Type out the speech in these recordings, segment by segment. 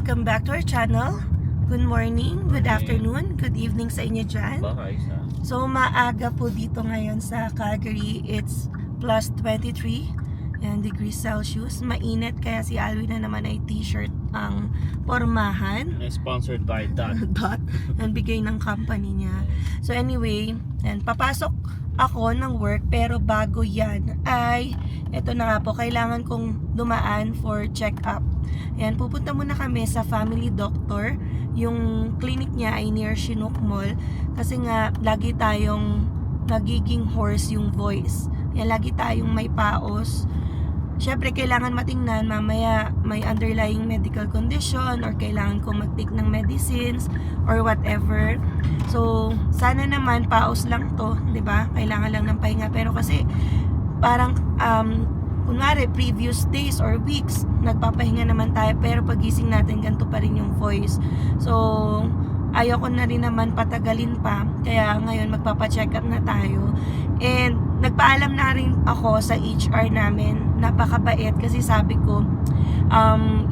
welcome back to our channel. Good morning, good afternoon, good evening sa inyo dyan. So maaga po dito ngayon sa Calgary. It's plus 23 degrees Celsius. Mainit kaya si Alwin na naman ay t-shirt ang pormahan. Sponsored by Dot. Dot. Ang bigay ng company niya. So anyway, papasok ako ng work, pero bago yan ay eto na nga po, kailangan kong dumaan for check-up. Ayan, pupunta muna kami sa family doctor. Yung clinic niya ay near Chinook Mall kasi nga lagi tayong nagiging hoarse yung voice. Ayan, lagi tayong may paos. Syempre, kailangan matingnan mamaya may underlying medical condition or kailangan kong mag-take ng medicines or whatever. So, sana naman paos lang to, 'di ba? Kailangan lang ng pahinga, pero kasi parang kunwari previous days or weeks nagpapahinga naman tayo, pero pagising natin ganito pa rin yung voice. So, ayoko na rin naman patagalin pa, kaya ngayon magpapa-check up na tayo. And nagpaalam na rin ako sa HR namin, napakabait kasi sabi ko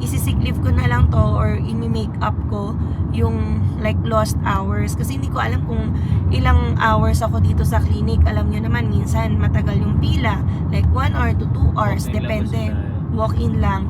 isisick leave ko na lang to or i-make up ko yung like lost hours, kasi hindi ko alam kung ilang hours ako dito sa clinic. Alam nyo naman, minsan matagal yung pila, like 1 hour to 2 hours, depende, walk-in lang.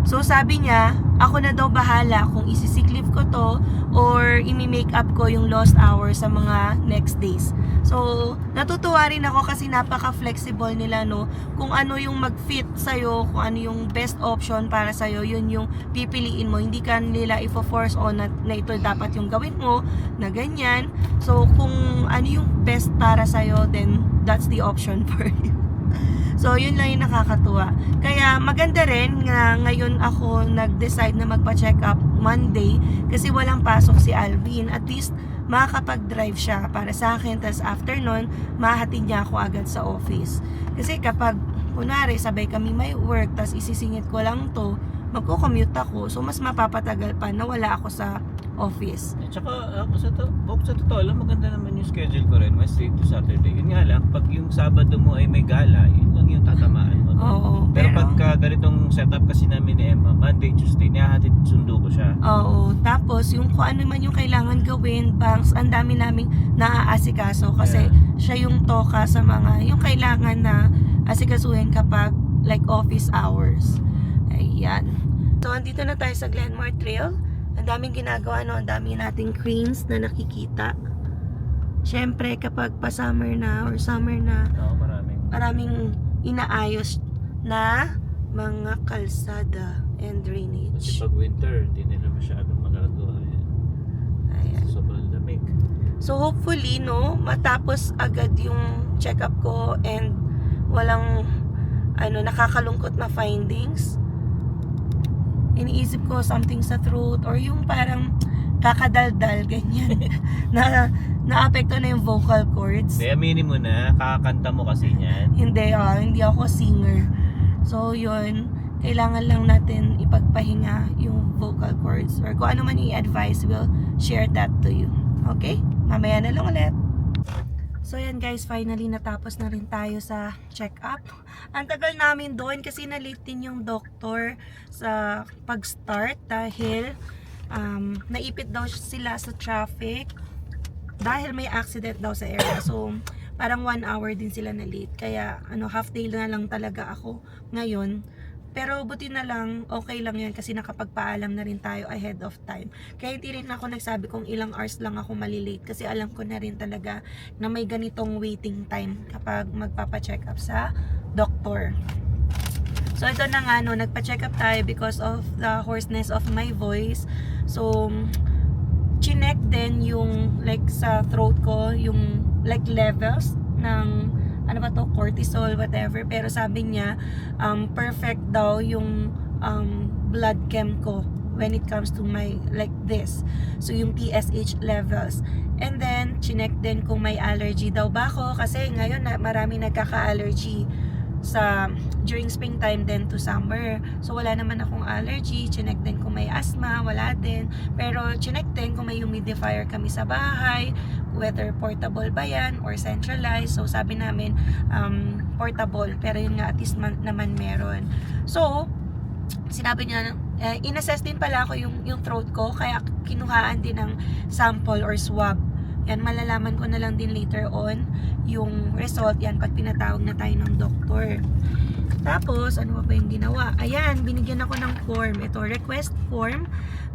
So sabi niya, ako na daw bahala kung isisick leave ko to or i-make up ko yung lost hours sa mga next days. So natutuwa rin ako kasi napaka-flexible nila, no? Kung ano yung mag-fit sa'yo, kung ano yung best option para sa'yo, yun yung pipiliin mo. Hindi ka nila ifo-force on na ito dapat yung gawin mo, na ganyan. So kung ano yung best para sa'yo, then that's the option for you. So, yun lang yung nakakatuwa. Kaya maganda rin na ngayon ako nag-decide na magpa-check up Monday kasi walang pasok si Alvin. At least, makakapag-drive siya para sa akin. Tapos after nun, mahatid niya ako agad sa office. Kasi kapag, kunwari, sabay kami may work, tapos isisingit ko lang to, magko-commute ako. So, mas mapapatagal pa na wala ako sa office. At saka, sa totoo lang, maganda naman yung schedule ko rin, Wednesday to Saturday. Yun nga lang, pag yung Sabado mo ay may gala, yun lang yung tatamaan mo. Oo. Pero pagka ganitong setup kasi namin ni Emma, Monday, Tuesday, nihahatid sundo ko siya. Oo. Tapos, yung kung ano man yung kailangan gawin, banks, ang dami naming naaasikaso kasi siya yung toka sa mga, yung kailangan na asikasuhin kapag like office hours. Ayan. So, andito na tayo sa Glenmore Trail. Ang daming ginagawa, no? Ang daming nating cranes na nakikita. Siyempre, kapag pa-summer na or summer na, maraming inaayos na mga kalsada and drainage. Kasi pag winter, hindi nila masyadong magagawa yan. Ayan. Sobrang lamig. So, hopefully, no, matapos agad yung check-up ko and walang nakakalungkot na findings. Iniisip ko something sa throat or yung parang kakadaldal, ganyan. na-apekto na yung vocal cords. Kaya aminin mo na, kakakanta mo kasi niyan. Hindi ako singer. So, yun, kailangan lang natin ipagpahinga yung vocal cords or kung ano man i-advise, we'll share that to you. Okay? Mamaya na lang ulit. So yan guys, finally natapos na rin tayo sa check-up. Ang tagal namin doon kasi na-late din yung doktor sa pag-start dahil naipit daw sila sa traffic dahil may accident daw sa area. So parang 1 hour din sila na-late. Kaya half day na lang talaga ako ngayon. Pero buti na lang, okay lang yun kasi nakapagpaalam na rin tayo ahead of time. Kaya hindi rin ako nagsabi kung ilang hours lang ako malilate kasi alam ko na rin talaga na may ganitong waiting time kapag magpapa-check up sa doktor. So ito na nga, nagpa-check up tayo because of the hoarseness of my voice. So, chinek din yung like sa throat ko, yung like levels ng cortisol, whatever. Pero sabi niya, perfect daw yung blood chem ko when it comes to my, like this. So, yung TSH levels. And then, chinek din kung may allergy daw ba ako. Kasi ngayon, marami nagkaka-allergy during springtime then to summer. So, wala naman akong allergy. Chinek din kung may asthma, wala din. Pero, chinek din kung may humidifier kami sa bahay, whether portable ba yan or centralized. So, sabi namin, portable. Pero yun nga, at least naman meron. So, sinabi niya, inassess din pala ako yung throat ko, kaya kinuhaan din ng sample or swab. Yan, malalaman ko na lang din later on yung result yan pag pinatawag na tayo ng doktor. Tapos, ano pa yung ginawa? Ayan, binigyan ako ng form. Ito, request form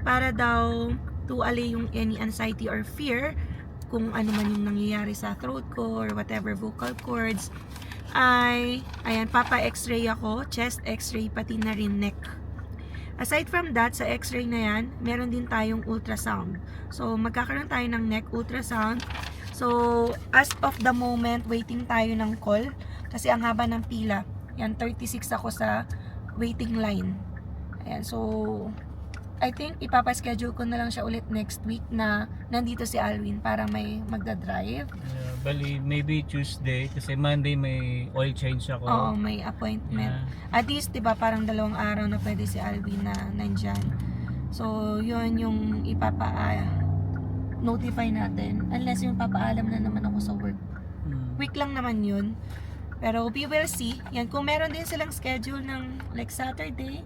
para daw to allay yung any anxiety or fear kung ano man yung nangyayari sa throat ko or whatever vocal cords. Ayan, papa-x-ray ako, chest x-ray, pati na rin neck. Aside from that, sa x-ray na yan, meron din tayong ultrasound. So, magkakaroon tayo ng neck ultrasound. So, as of the moment, waiting tayo ng call. Kasi ang haba ng pila. Yan, 36 ako sa waiting line. Ayan, so, I think ipapaschedule ko na lang siya ulit next week na nandito si Alwin para may magdadrive. Bali, maybe Tuesday kasi Monday may oil change ako. Oo, may appointment. At least, diba, parang 2 araw na pwede si Alvin na nandyan. So, yun yung notify natin. Unless yung papaalam na naman ako sa work. Week lang naman yun. Pero we will see. Yan, kung meron din silang schedule ng like Saturday,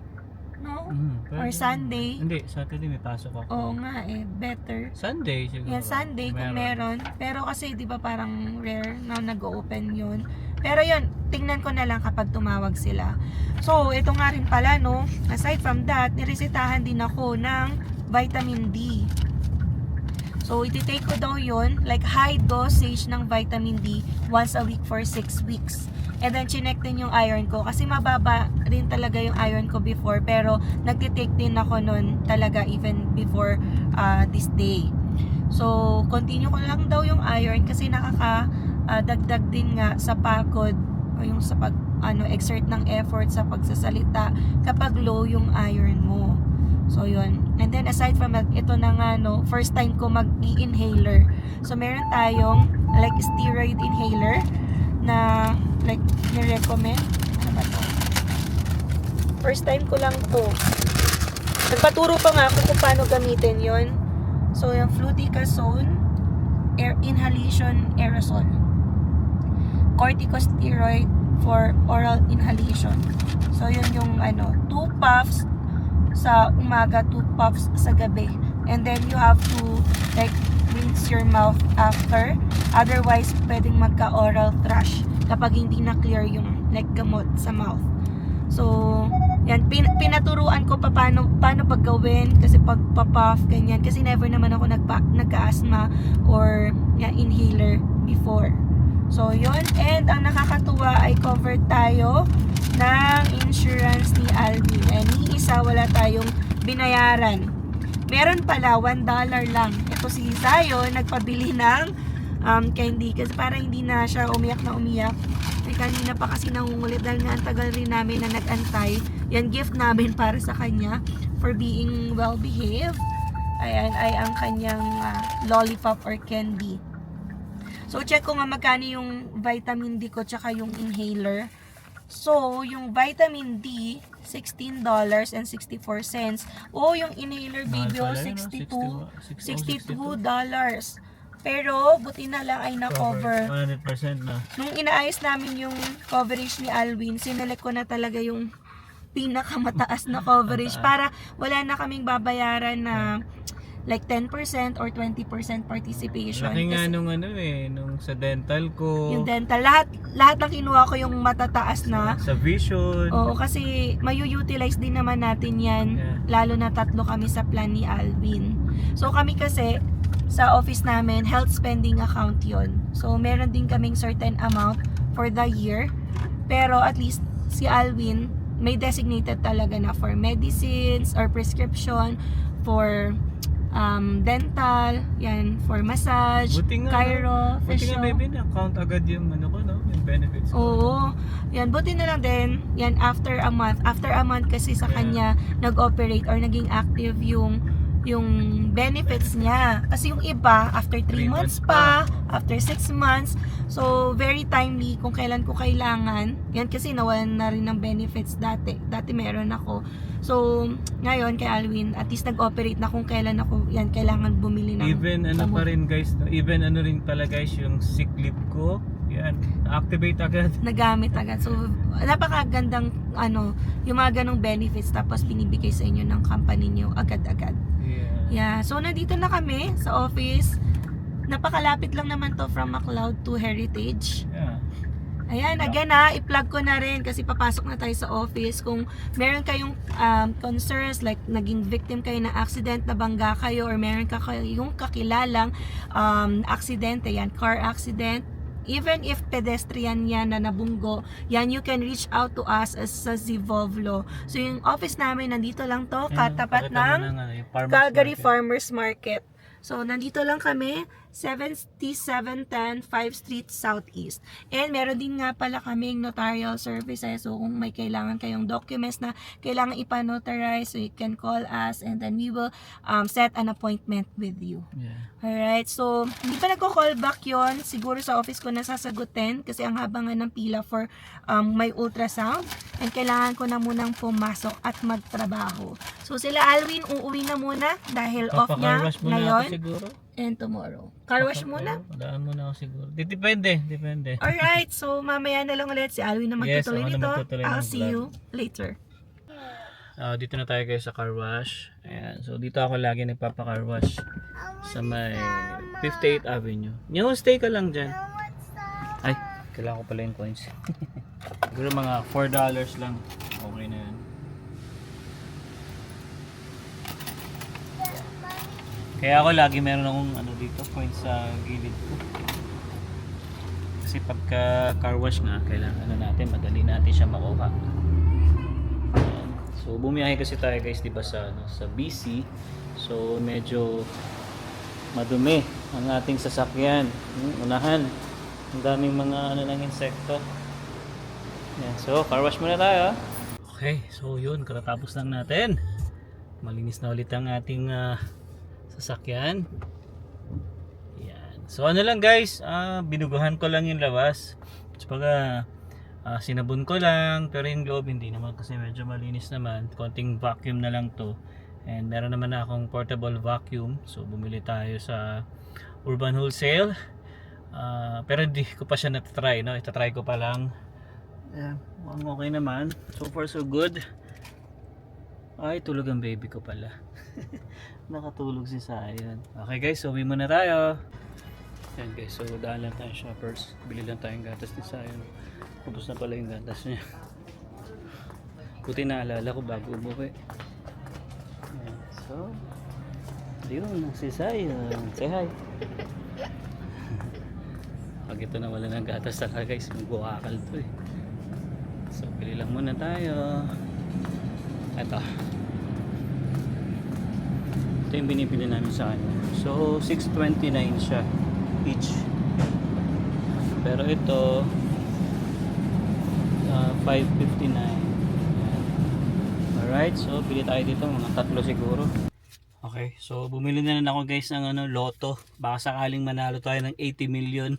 no? Or Sunday. Hindi, Saturday may pasok ako. Oo nga better. Sunday siguro. Yan, Sunday kung meron. Pero kasi, di ba, parang rare na nag-open yun. Pero yun, tingnan ko na lang kapag tumawag sila. So, ito nga rin pala, no? Aside from that, niresetahan din ako ng vitamin D. So, iti-take ko daw yun, like high dosage ng vitamin D once a week for 6 weeks. And then, chinek din yung iron ko. Kasi mababa rin talaga yung iron ko before. Pero, nagtitake din ako nun talaga even before this day. So, continue ko lang daw yung iron kasi nakakadagdag din nga sa pagod o yung sa exert ng effort sa pagsasalita kapag low yung iron mo. So, yun. And then, aside from that, ito na nga, no, first time ko mag-i-inhaler. So, meron tayong, like, steroid inhaler na, like, ni-recommend. Ano ba to? First time ko lang to. Nagpaturo pa nga ako kung paano gamitin yon. So, yung fluticasone, inhalation aerosol. Corticosteroid for oral inhalation. So, yun yung, 2 puffs sa umaga, 2 puffs sa gabi. And then you have to like rinse your mouth after. Otherwise, pwedeng magka-oral thrush kapag hindi na clear yung like gamot sa mouth. So, yan, pinaturuan ko paano paggawin kasi pagpa-puff, ganyan. Kasi never naman ako nagka-asthma or inhaler before. So, yun. And ang nakakatuwa ay covered tayo ng insurance ni Alvin. And isa, wala tayong binayaran. Meron pala, $1 lang. Ito si Zion, nagpabili ng candy. Kasi para hindi na siya umiyak na umiyak. Kanina pa kasi nangungulit dahil nga ang tagal rin namin na nag-antay. Yan, gift namin para sa kanya for being well-behaved. Ayan, ay ang kanyang lollipop or candy. So, check ko nga magkano yung vitamin D ko tsaka yung inhaler. So, yung vitamin D, $16.64. O, yung inhaler, baby, $62. Pero, buti na lang ay na-cover. 100% na. Nung inaayos namin yung coverage ni Alwin, sinelect ko na talaga yung pinakamataas na coverage para wala na kaming babayaran na like 10% or 20% participation. Laki nga nung sa dental ko. Yung dental, lahat ng kinuha ko yung matataas na. Sa vision. Oo, kasi mayu-utilize din naman natin yan. Yeah. Lalo na 3 kami sa plan ni Alvin. So kami kasi, sa office namin, health spending account yon. So meron din kaming certain amount for the year. Pero at least si Alvin, may designated talaga na for medicines or prescription, for dental, yan, for massage, chiro, facial. Buti nga, maybe na-count agad yung yung benefits ko. Oo. Yan, buti na lang din, yan, after a month kasi sa kanya, nag-operate or naging active yung benefits niya. Kasi yung iba, after 3 months pa, after 6 months, so very timely kung kailan ko kailangan. Yan kasi nawalan na rin ng benefits dati. Dati meron ako. So, ngayon kay Alwin, at least nag-operate na kung kailan ako kailangan bumili ng even pa rin guys, even rin pala guys yung sick leave ko. Yan, activate agad. nagamit agad. So, napakagandang yung mga ganong benefits tapos binibigay sa inyo ng company nyo agad-agad. Yeah. Yeah, so nandito na kami sa office. Napakalapit lang naman to from McLeod to Heritage. Yeah. Ayan, again i-plug ko na rin kasi papasok na tayo sa office. Kung meron kayong concerns like naging victim kayo ng accident, nabangga kayo, or meron kayong kakilalang aksidente, yan, car accident, even if pedestrian yan na nabunggo, yan, you can reach out to us as sa Zvolvlo. So yung office namin nandito lang to, katapat ng Calgary Farmers Market. So, nandito lang kami, 7710 5th Street Southeast. And meron din nga pala kaming notarial services. So, kung may kailangan kayong documents na kailangan ipa-notarize, so you can call us and then we will set an appointment with you. Yeah. Alright, so hindi pa nagko-call back yon. Siguro sa office ko nasasagutin kasi ang haba nga ng pila for may ultrasound. And kailangan ko na munang pumasok at magtrabaho. So sila Alwin uuwi na muna dahil off niya ngayon Siguro. and tomorrow. Car wash muna? Daan muna ako siguro. Depende. Alright, so mamaya na lang ulit si Alwin na magtutuloy ako na nito. magtutuloy I'll ng see vlog. you later. Dito na tayo guys sa car wash. Ayan. So dito ako lagi nagpapa-car wash sa may 58th Avenue. New stay ka lang dyan. Ay, kailangan ko pala yung coins. Siguro mga $4 lang. Okay na yan. Kaya ako lagi meron akong dito, points sa gilid ko. Kasi pagka car wash nga, kailangan natin, madali natin siya makuha. Ayan. So bumiyahe kasi tayo guys, di ba sa BC. So medyo madumi ang ating sasakyan. Unahan. Ang daming mga ng insekto. Ayan. So car wash muna tayo. Okay, so yun, katatapos lang natin. Malinis na ulit ang ating sasakyan. Yan. So ano lang guys, binuguhan ko lang yung labas. Tsaka sinabon ko lang, pero yung loob hindi naman kasi medyo malinis naman. Konting vacuum na lang to. And meron naman na akong portable vacuum. So bumili tayo sa Urban Wholesale. Pero hindi ko pa siya natatry, no? Itatry ko pa lang. Okay naman. So far so good. Ay, tulog ang baby ko pala. Nakatulog si Sayan. Okay guys, so uwi muna tayo. Yan guys, so daan lang tayo shoppers. Bili lang tayong gatas ni Sayan. Ubus na pala yung gatas niya. Buti naalala ko bago umuwi. Yan, so yun, si Sayan. Say hi. Pag ito na wala ng gatas talaga guys, magbuwakal to eh. So bili lang muna tayo. Ito yung binibili namin sa kanya. So $6.29 siya each, pero ito $5.59. Alright, so bili tayo dito mga tatlo siguro. Okay, so bumili na ako guys ng loto, baka sakaling manalo tayo ng 80 million.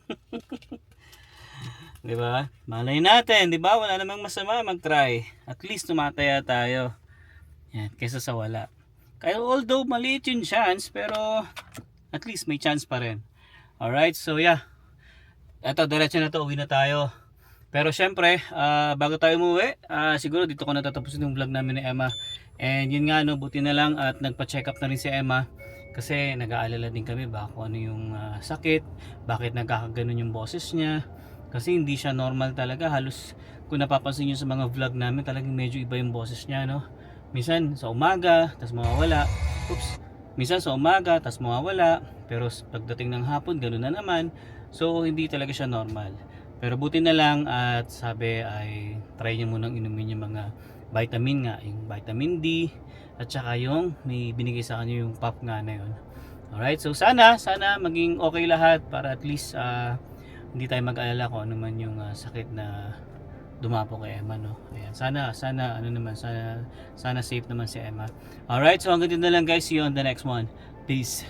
Diba? Malay natin, diba? Wala namang masama mag-try. At least tumataya tayo. Yan, kaysa sa wala. Kaya although maliit yung chance, pero at least may chance pa rin. Alright, so yeah. Eto, diretso na to, uwi na tayo. Pero syempre, bago tayo umuwi, siguro dito ko natatapusin yung vlog namin ni Emma. And yun nga, buti na lang at nagpa-check up na rin si Emma. Kasi nag-aalala din kami baka ano yung sakit, bakit nagkakaganon yung boses niya. Kasi hindi siya normal talaga. Halos kung napapansin nyo sa mga vlog namin, talagang medyo iba yung boses niya, no? Minsan sa umaga, tas mawawala. Minsan sa umaga, tas mawawala. Pero pagdating ng hapon, ganoon na naman. So hindi talaga siya normal. Pero buti na lang at sabi ay try niyo munang inumin yung mga vitamin nga, yung vitamin D at saka yung may binigay sa kanya yung pop nga na yun. Alright, so sana maging okay lahat para at least hindi tayo mag-alala kung ano man yung sakit na dumapo kay Emma, no? Ayan, sana safe naman si Emma. Alright, so hanggang dito na lang guys. See you on the next one. Peace.